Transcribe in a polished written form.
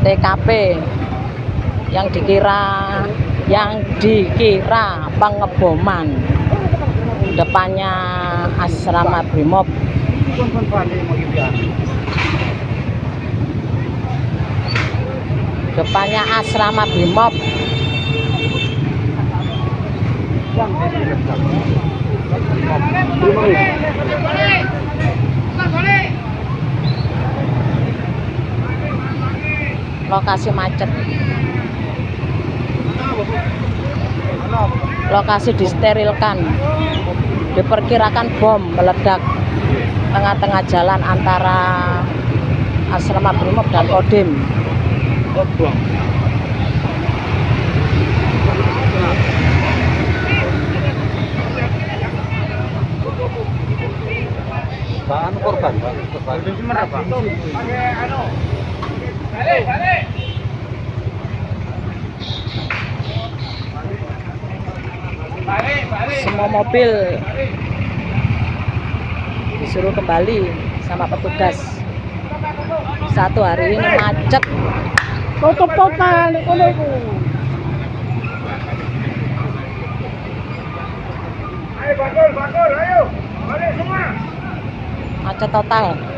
TKP yang dikira pengeboman, depannya asrama Brimob. Depannya asrama Brimob. Lokasi macet. Lokasi disterilkan. Diperkirakan bom meledak tengah-tengah jalan antara asrama Brimob dan Kodim. Bahan korban, semua mobil disuruh kembali sama petugas. Satu hari ini macet. Tutup total. Ayo, bakul, ayo, balik semua. Macet total.